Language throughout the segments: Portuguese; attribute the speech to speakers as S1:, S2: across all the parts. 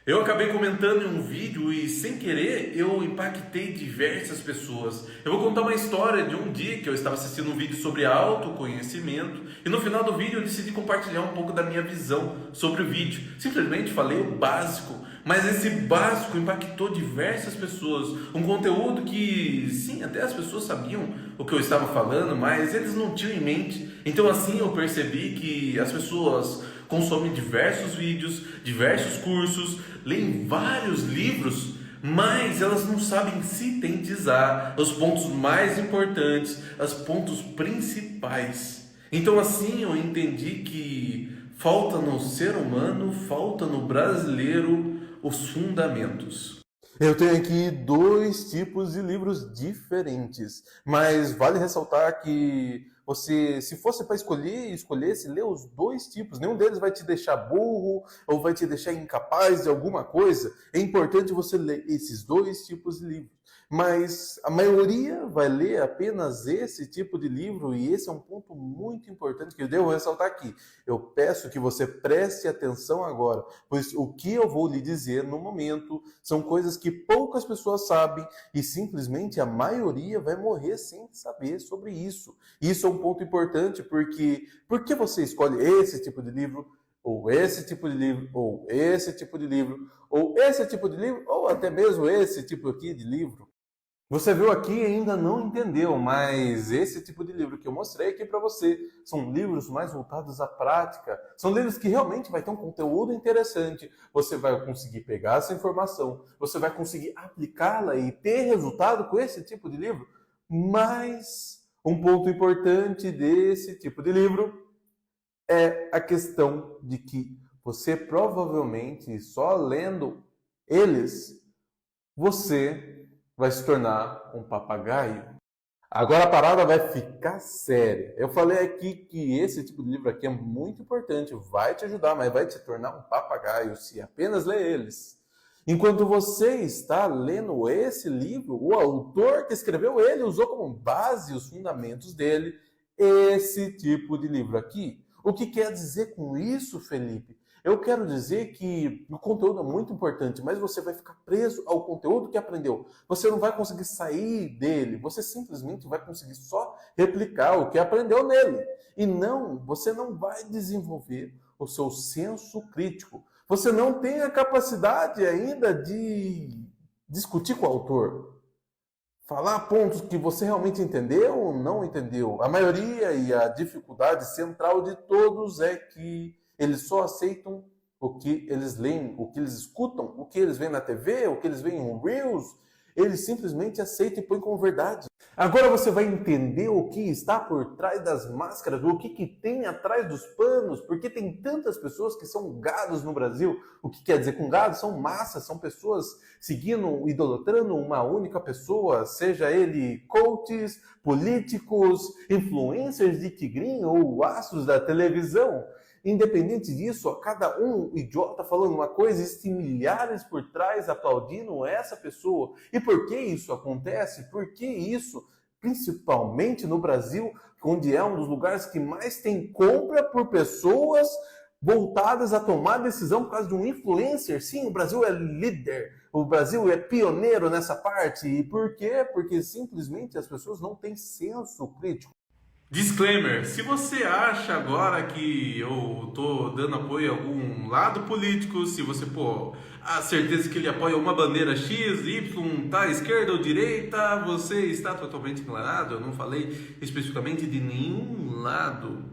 S1: Eu acabei comentando em um vídeo e, sem querer, eu impactei diversas pessoas. Eu vou contar uma história de um dia que eu estava assistindo um vídeo sobre autoconhecimento e no final do vídeo eu decidi compartilhar um pouco da minha visão sobre o vídeo. Simplesmente falei o básico, mas esse básico impactou diversas pessoas. Um conteúdo que, sim, até as pessoas sabiam o que eu estava falando, mas eles não tinham em mente. Então, assim, eu percebi que as pessoas consomem diversos vídeos, diversos cursos, leem vários livros, mas elas não sabem sintetizar os pontos mais importantes, os pontos principais. Então, assim, eu entendi que falta no ser humano, falta no brasileiro os fundamentos.
S2: Eu tenho aqui dois tipos de livros diferentes, mas vale ressaltar que você, se fosse para escolhesse ler os dois tipos. Nenhum deles vai te deixar burro ou vai te deixar incapaz de alguma coisa. É importante você ler esses dois tipos de livros. Mas a maioria vai ler apenas esse tipo de livro, e esse é um ponto muito importante que eu devo ressaltar aqui. Eu peço que você preste atenção agora, pois o que eu vou lhe dizer no momento são coisas que poucas pessoas sabem e simplesmente a maioria vai morrer sem saber sobre isso. Isso é um ponto importante, porque por que você escolhe esse tipo de livro, ou esse tipo de livro, ou esse tipo de livro, ou esse tipo de livro, ou até mesmo esse tipo aqui de livro? Você viu aqui e ainda não entendeu, mas esse tipo de livro que eu mostrei aqui para você são livros mais voltados à prática. São livros que realmente vai ter um conteúdo interessante. Você vai conseguir pegar essa informação, você vai conseguir aplicá-la e ter resultado com esse tipo de livro. Mas um ponto importante desse tipo de livro é a questão de que você provavelmente só lendo eles, você vai se tornar um papagaio. Agora a parada vai ficar séria. Eu falei aqui que esse tipo de livro aqui é muito importante, vai te ajudar, mas vai te tornar um papagaio se apenas ler eles. Enquanto você está lendo esse livro, o autor que escreveu ele usou como base os fundamentos dele esse tipo de livro aqui. O que quer dizer com isso, Felipe? Eu quero dizer que o conteúdo é muito importante, mas você vai ficar preso ao conteúdo que aprendeu. Você não vai conseguir sair dele, você simplesmente vai conseguir só replicar o que aprendeu nele. E não, você não vai desenvolver o seu senso crítico. Você não tem a capacidade ainda de discutir com o autor, falar pontos que você realmente entendeu ou não entendeu. A maioria e a dificuldade central de todos é que eles só aceitam o que eles leem, o que eles escutam, o que eles veem na TV, o que eles veem em Reels. Eles simplesmente aceitam e põem como verdade. Agora você vai entender o que está por trás das máscaras, o que tem atrás dos panos, porque tem tantas pessoas que são gados no Brasil. O que quer dizer com gado? São massas, são pessoas seguindo, idolatrando uma única pessoa, seja ele coaches, políticos, influencers de tigrinho ou astros da televisão. Independente disso, a cada um idiota falando uma coisa, existem milhares por trás aplaudindo essa pessoa. E por que isso acontece? Por que isso, principalmente no Brasil, onde é um dos lugares que mais tem compra por pessoas voltadas a tomar decisão por causa de um influencer? Sim, o Brasil é líder, o Brasil é pioneiro nessa parte. E por quê? Porque simplesmente as pessoas não têm senso crítico.
S1: Disclaimer: se você acha agora que eu tô dando apoio a algum lado político, se você, a certeza que ele apoia uma bandeira X, Y, tá, esquerda ou direita, você está totalmente enganado. Eu não falei especificamente de nenhum lado,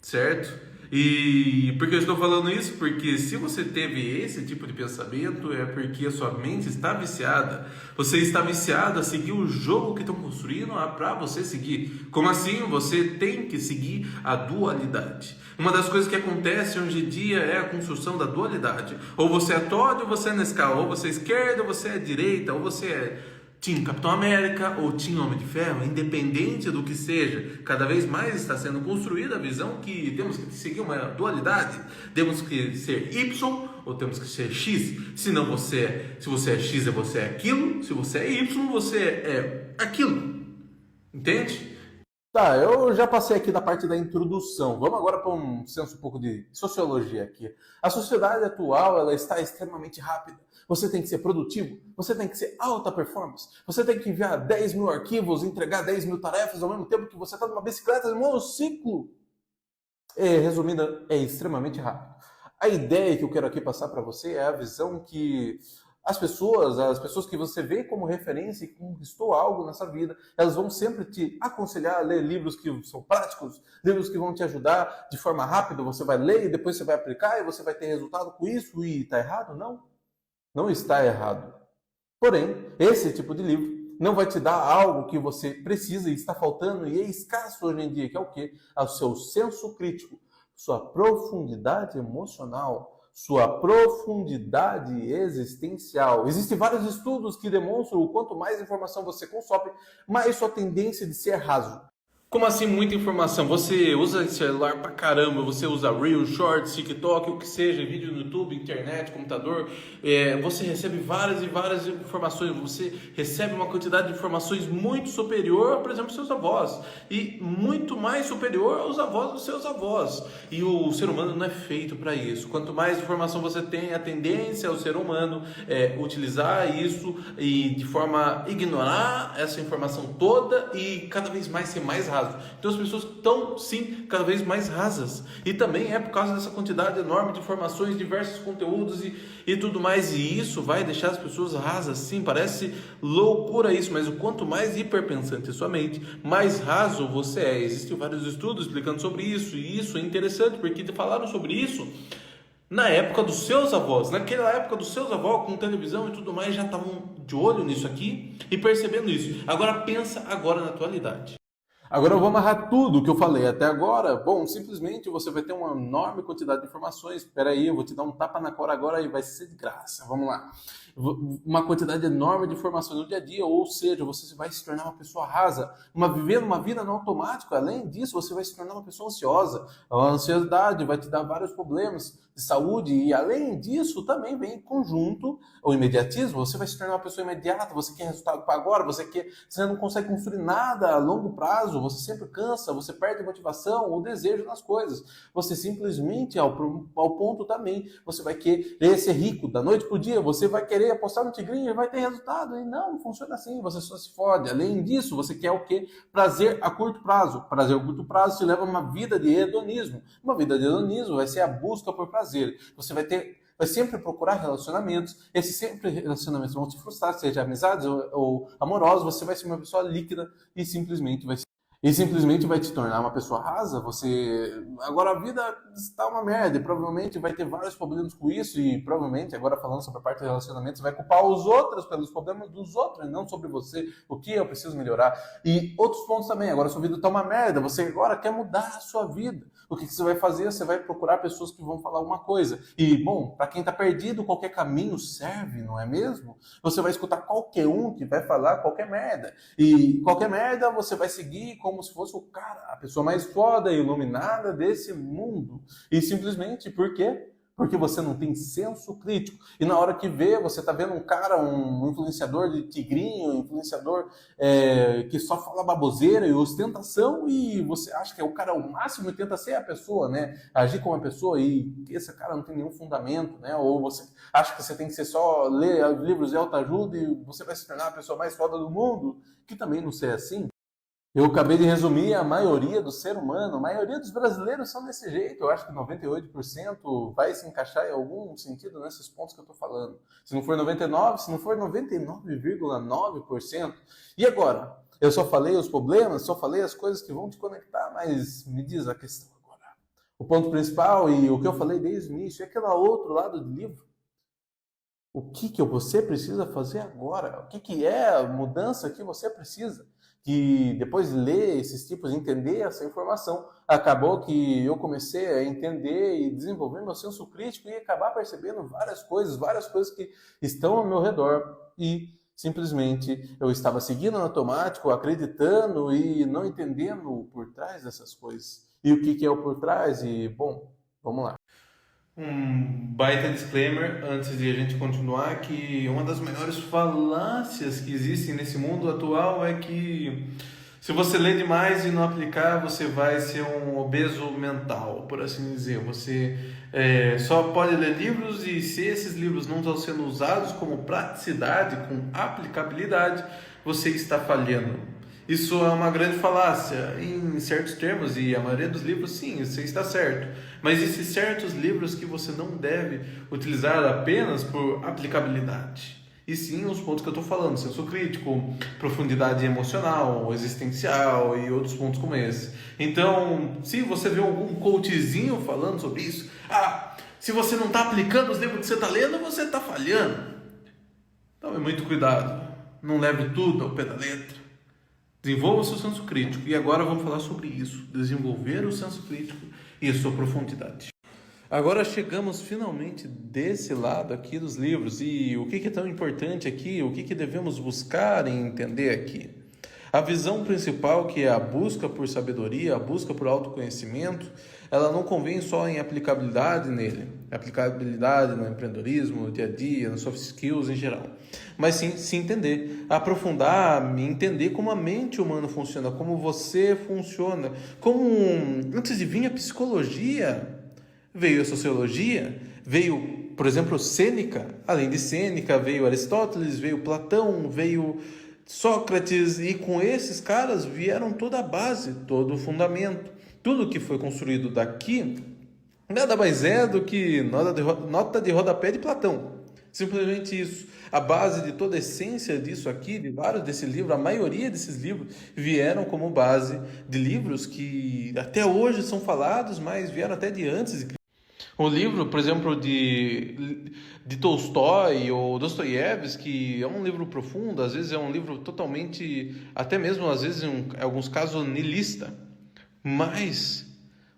S1: certo? E por que eu estou falando isso? Porque se você teve esse tipo de pensamento, é porque a sua mente está viciada. Você está viciado a seguir o jogo que estão construindo para você seguir. Como assim? Você tem que seguir a dualidade. Uma das coisas que acontece hoje em dia é a construção da dualidade. Ou você é Todd ou você é Nescau. Ou você é esquerda ou você é direita. Ou você é Team Capitão América ou Team Homem de Ferro, independente do que seja, cada vez mais está sendo construída a visão que temos que seguir uma dualidade. Temos que ser Y ou temos que ser X. Senão se você é X, você é aquilo. Se você é Y, você é aquilo. Entende?
S2: Tá, eu já passei aqui da parte da introdução. Vamos agora para um senso um pouco de sociologia aqui. A sociedade atual, ela está extremamente rápida. Você tem que ser produtivo, você tem que ser alta performance, você tem que enviar 10 mil arquivos, entregar 10 mil tarefas ao mesmo tempo que você está numa bicicleta de monociclo. Resumida, é extremamente rápido. A ideia que eu quero aqui passar para você é a visão que as pessoas que você vê como referência e conquistou algo nessa vida, elas vão sempre te aconselhar a ler livros que são práticos, livros que vão te ajudar de forma rápida, você vai ler e depois você vai aplicar e você vai ter resultado com isso e está errado? Não, não está errado. Porém, esse tipo de livro não vai te dar algo que você precisa e está faltando e é escasso hoje em dia, que é o quê? É o seu senso crítico, sua profundidade emocional, sua profundidade existencial. Existem vários estudos que demonstram o quanto mais informação você consome, mais sua tendência de ser raso.
S1: Como assim muita informação? Você usa celular pra caramba, você usa Reels, Shorts, TikTok, o que seja, vídeo no YouTube, internet, computador, você recebe várias e várias informações, você recebe uma quantidade de informações muito superior, por exemplo, aos seus avós, e muito mais superior aos avós dos seus avós. E o ser humano não é feito para isso. Quanto mais informação você tem, a tendência ao ser humano é utilizar isso e de forma a ignorar essa informação toda e cada vez mais ser mais raso. Então as pessoas estão sim cada vez mais rasas e também é por causa dessa quantidade enorme de informações, diversos conteúdos e tudo mais, e isso vai deixar as pessoas rasas. Sim, parece loucura isso, mas o quanto mais hiperpensante é sua mente, mais raso você é. Existem vários estudos explicando sobre isso, e isso é interessante porque falaram sobre isso na época dos seus avós. Naquela época dos seus avós, com televisão e tudo mais, já estavam de olho nisso aqui e percebendo isso. Agora pensa agora na atualidade.
S2: Agora eu vou amarrar tudo que eu falei até agora. Bom, simplesmente você vai ter uma enorme quantidade de informações. Espera aí, eu vou te dar um tapa na cara agora e vai ser de graça. Vamos lá. Uma quantidade enorme de informações no dia a dia, ou seja, você vai se tornar uma pessoa rasa, vivendo uma vida no automático. Além disso, você vai se tornar uma pessoa ansiosa. A ansiedade vai te dar vários problemas de saúde e, além disso, também vem em conjunto o imediatismo. Você vai se tornar uma pessoa imediata, você quer resultado para agora, você não consegue construir nada a longo prazo, você sempre cansa, você perde motivação ou desejo nas coisas. Você simplesmente, ao ponto também, você vai querer ser rico da noite para o dia, você vai querer apostar no tigrinho e vai ter resultado. E não funciona assim, você só se fode. Além disso, você quer o quê? Prazer a curto prazo. Prazer a curto prazo te leva a uma vida de hedonismo. Uma vida de hedonismo vai ser a busca por prazer. Você vai sempre procurar relacionamentos, esses sempre relacionamentos vão te frustrar, seja amizades ou amorosos, você vai ser uma pessoa líquida e simplesmente vai te tornar uma pessoa rasa. Agora a vida está uma merda e provavelmente vai ter vários problemas com isso e provavelmente, agora falando sobre a parte de relacionamentos, vai culpar os outros pelos problemas dos outros e não sobre você, o que eu preciso melhorar. E outros pontos também, agora sua vida está uma merda, você agora quer mudar a sua vida. O que você vai fazer? Você vai procurar pessoas que vão falar alguma coisa. E, bom, para quem está perdido, qualquer caminho serve, não é mesmo? Você vai escutar qualquer um que vai falar qualquer merda. E qualquer merda você vai seguir como se fosse o cara, a pessoa mais foda e iluminada desse mundo. E simplesmente por quê? Porque você não tem senso crítico. E na hora que vê, você está vendo um cara, um influenciador de tigrinho, um influenciador que só fala baboseira e ostentação, e você acha que é o cara o máximo e tenta ser a pessoa, né? Agir como a pessoa, e esse cara não tem nenhum fundamento, né? Ou você acha que você tem que ser só ler livros de autoajuda e você vai se tornar a pessoa mais foda do mundo, que também não ser assim. Eu acabei de resumir a maioria do ser humano, a maioria dos brasileiros são desse jeito. Eu acho que 98% vai se encaixar em algum sentido nesses pontos que eu estou falando. Se não for 99%, se não for 99,9%. E agora? Eu só falei os problemas, só falei as coisas que vão te conectar, mas me diz a questão agora. O ponto principal e o que eu falei desde o início é aquele outro lado do livro. O que você precisa fazer agora? O que é a mudança que você precisa? Que depois de ler esses tipos, entender essa informação, acabou que eu comecei a entender e desenvolver meu senso crítico e acabar percebendo várias coisas que estão ao meu redor e simplesmente eu estava seguindo no automático, acreditando e não entendendo por trás dessas coisas. E o que é o por trás? E, bom, vamos lá.
S1: Um baita disclaimer antes de a gente continuar, que uma das maiores falácias que existem nesse mundo atual é que Se você lê demais e não aplicar, você vai ser um obeso mental, por assim dizer. Você só pode ler livros e se esses livros não estão sendo usados como praticidade, com aplicabilidade, você está falhando. Isso é uma grande falácia em certos termos e a maioria dos livros, sim, você está certo. Mas existem certos livros que você não deve utilizar apenas por aplicabilidade. E sim, os pontos que eu estou falando, senso crítico, profundidade emocional, existencial e outros pontos como esse. Então, se você vê algum coachzinho falando sobre isso, se você não está aplicando os livros que você está lendo, você está falhando. Tome muito cuidado, não leve tudo ao pé da letra. Desenvolva o seu senso crítico. E agora vamos falar sobre isso, desenvolver o senso crítico e a sua profundidade. Agora chegamos finalmente desse lado aqui dos livros e o que é tão importante aqui, o que devemos buscar e entender aqui. A visão principal, que é a busca por sabedoria, a busca por autoconhecimento, ela não convém só em aplicabilidade nele, aplicabilidade no empreendedorismo, no dia a dia, nas soft skills em geral, mas sim se entender, aprofundar, entender como a mente humana funciona, como você funciona, como antes de vir a psicologia, veio a sociologia, veio, por exemplo, Sêneca, além de Sêneca, veio Aristóteles, veio Platão, veio Sócrates, e com esses caras vieram toda a base, todo o fundamento. Tudo que foi construído daqui nada mais é do que nota de rodapé de Platão. Simplesmente isso. A base de toda a essência disso aqui, de vários desses livros, a maioria desses livros vieram como base de livros que até hoje são falados, mas vieram até de antes de Cristo. O livro, por exemplo, de Tolstói ou Dostoiévski, é um livro profundo, às vezes é um livro totalmente, até mesmo às vezes em alguns casos, niilista. Mas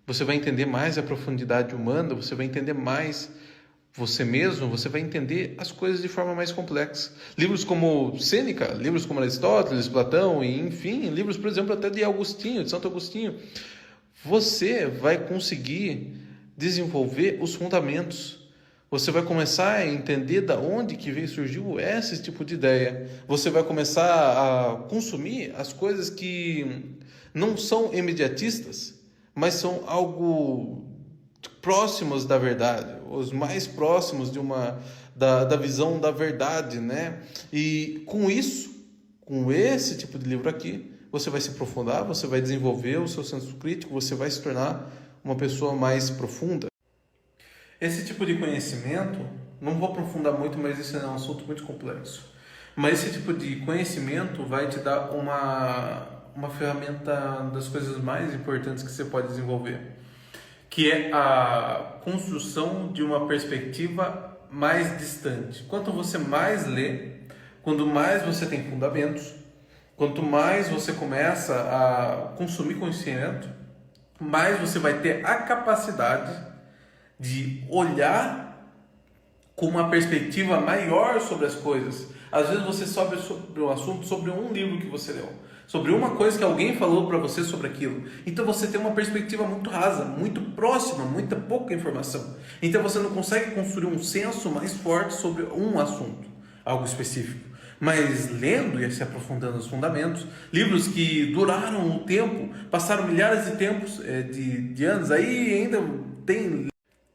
S1: você vai entender mais a profundidade humana, você vai entender mais você mesmo, você vai entender as coisas de forma mais complexa. Livros como Sêneca, livros como Aristóteles, Platão, e enfim, livros, por exemplo, até de Agostinho, de Santo Agostinho, você vai conseguir desenvolver os fundamentos. Você vai começar a entender da onde que surgiu esse tipo de ideia. Você vai começar a consumir as coisas que não são imediatistas, mas são algo próximos da verdade, os mais próximos da visão da verdade, né? E com isso, com esse tipo de livro aqui, você vai se aprofundar, você vai desenvolver o seu senso crítico, você vai se tornar uma pessoa mais profunda. Esse tipo de conhecimento, não vou aprofundar muito, mas esse é um assunto muito complexo. Mas esse tipo de conhecimento vai te dar uma ferramenta das coisas mais importantes que você pode desenvolver, que é a construção de uma perspectiva mais distante. Quanto você mais lê, quanto mais você tem fundamentos, quanto mais você começa a consumir conhecimento, mais você vai ter a capacidade de olhar com uma perspectiva maior sobre as coisas. Às vezes você sobe sobre um assunto, sobre um livro que você leu, sobre uma coisa que alguém falou para você sobre aquilo. Então você tem uma perspectiva muito rasa, muito próxima, muita pouca informação. Então você não consegue construir um senso mais forte sobre um assunto, algo específico. Mas lendo e se aprofundando nos fundamentos, livros que duraram o tempo, passaram milhares de tempos, de anos, aí ainda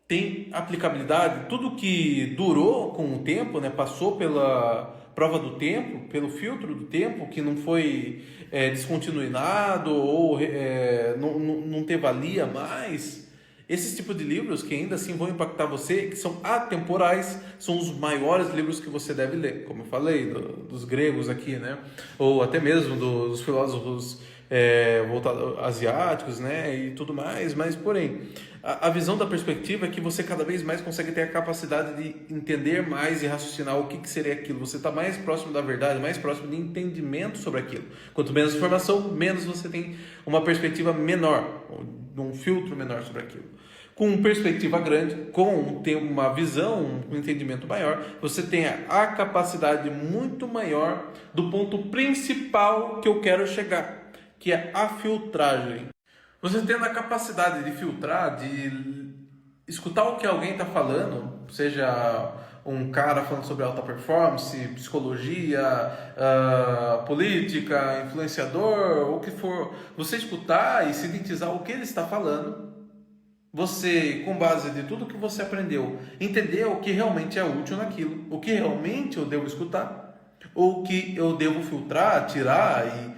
S1: tem aplicabilidade. Tudo que durou com o tempo, né, passou pela prova do tempo, pelo filtro do tempo, que não foi descontinuado ou não ter valia mais. Esses tipos de livros que ainda assim vão impactar você, que são atemporais, são os maiores livros que você deve ler. Como eu falei, dos gregos aqui, né? Ou até mesmo dos filósofos asiáticos, né? E tudo mais. Mas, porém, a visão da perspectiva é que você cada vez mais consegue ter a capacidade de entender mais e raciocinar o que seria aquilo. Você está mais próximo da verdade, mais próximo de entendimento sobre aquilo. Quanto menos informação, menos você tem uma perspectiva menor, um filtro menor sobre aquilo. Com perspectiva grande, com ter uma visão, um entendimento maior, você tem a capacidade muito maior do ponto principal que eu quero chegar, que é a filtragem. Você tendo a capacidade de filtrar, de escutar o que alguém está falando, seja um cara falando sobre alta performance, psicologia, política, influenciador, o que for, você escutar e sintetizar o que ele está falando, você, com base de tudo que você aprendeu, entender o que realmente é útil naquilo, o que realmente eu devo escutar, ou o que eu devo filtrar, tirar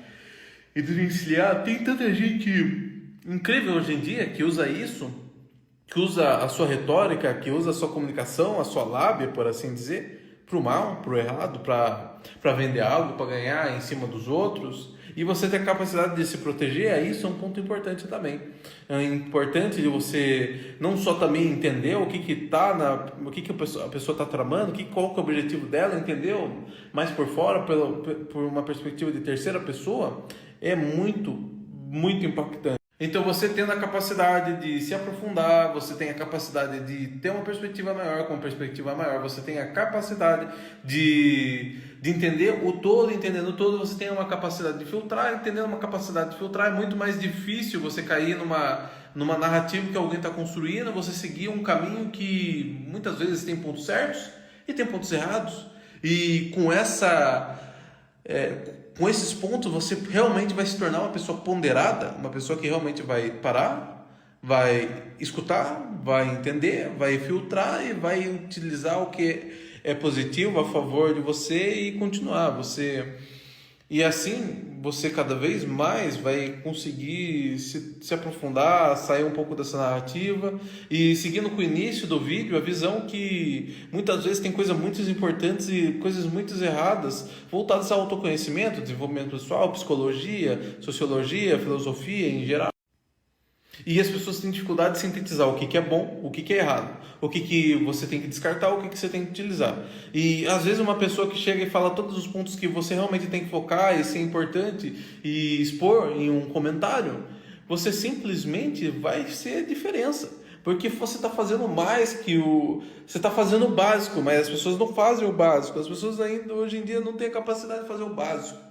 S1: e desvencilhar. Tem tanta gente incrível hoje em dia que usa isso, que usa a sua retórica, que usa a sua comunicação, a sua lábia, por assim dizer, para o mal, para o errado, para vender algo, para ganhar em cima dos outros. E você ter a capacidade de se proteger, isso é um ponto importante também. É importante de você não só também entender o que a pessoa está tramando, qual que é o objetivo dela, entendeu? Mas por fora, por uma perspectiva de terceira pessoa, é muito, muito impactante. Então você tendo a capacidade de se aprofundar, você tem a capacidade de ter uma perspectiva maior, com uma perspectiva maior, você tem a capacidade de entender o todo, entendendo o todo, você tem uma capacidade de filtrar, entendendo uma capacidade de filtrar, é muito mais difícil você cair numa narrativa que alguém está construindo, você seguir um caminho que muitas vezes tem pontos certos e tem pontos errados, e com esses pontos você realmente vai se tornar uma pessoa ponderada, uma pessoa que realmente vai parar, vai escutar, vai entender, vai filtrar e vai utilizar o que é positivo a favor de você e continuar. E assim você cada vez mais vai conseguir se aprofundar, sair um pouco dessa narrativa e seguindo com o início do vídeo, a visão que muitas vezes tem coisas muito importantes e coisas muito erradas voltadas ao autoconhecimento, desenvolvimento pessoal, psicologia, sociologia, filosofia em geral. E as pessoas têm dificuldade de sintetizar o que é bom, o que é errado, o que você tem que descartar, o que você tem que utilizar. E às vezes uma pessoa que chega e fala todos os pontos que você realmente tem que focar e ser importante e expor em um comentário, você simplesmente vai ser a diferença. Porque você está fazendo mais que você está fazendo o básico, mas as pessoas não fazem o básico. As pessoas ainda hoje em dia não têm a capacidade de fazer o básico.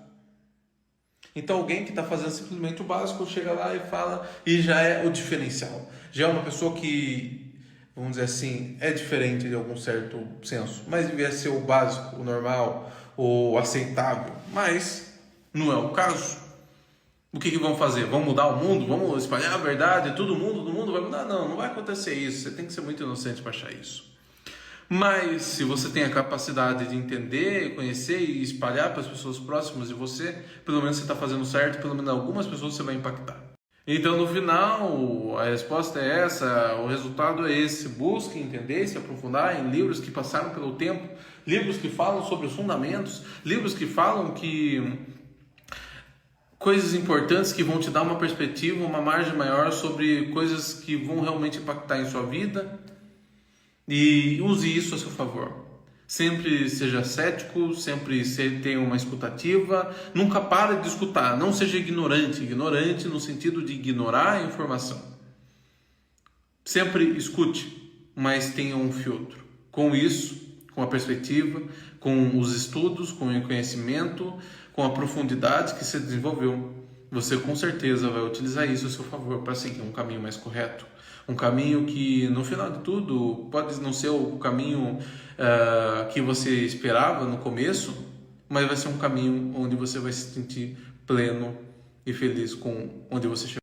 S1: Então alguém que está fazendo simplesmente o básico chega lá e fala e já é o diferencial. Já é uma pessoa que, vamos dizer assim, é diferente de algum certo senso, mas devia ser o básico, o normal, o aceitável. Mas não é o caso. O que vão fazer? Vão mudar o mundo? Vamos espalhar a verdade? Todo mundo vai mudar? Não vai acontecer isso. Você tem que ser muito inocente para achar isso. Mas se você tem a capacidade de entender, conhecer e espalhar para as pessoas próximas de você, pelo menos você está fazendo certo, pelo menos algumas pessoas você vai impactar. Então no final a resposta é essa, o resultado é esse: busque entender, se aprofundar em livros que passaram pelo tempo, livros que falam sobre os fundamentos, livros que falam que coisas importantes que vão te dar uma perspectiva, uma margem maior sobre coisas que vão realmente impactar em sua vida. E use isso a seu favor. Sempre seja cético, sempre tenha uma escutativa, nunca pare de escutar, não seja ignorante no sentido de ignorar a informação. Sempre escute, mas tenha um filtro. Com isso, com a perspectiva, com os estudos, com o conhecimento, com a profundidade que você desenvolveu, você com certeza vai utilizar isso a seu favor para seguir um caminho mais correto. Um caminho que, no final de tudo, pode não ser o caminho que você esperava no começo, mas vai ser um caminho onde você vai se sentir pleno e feliz com onde você chegou.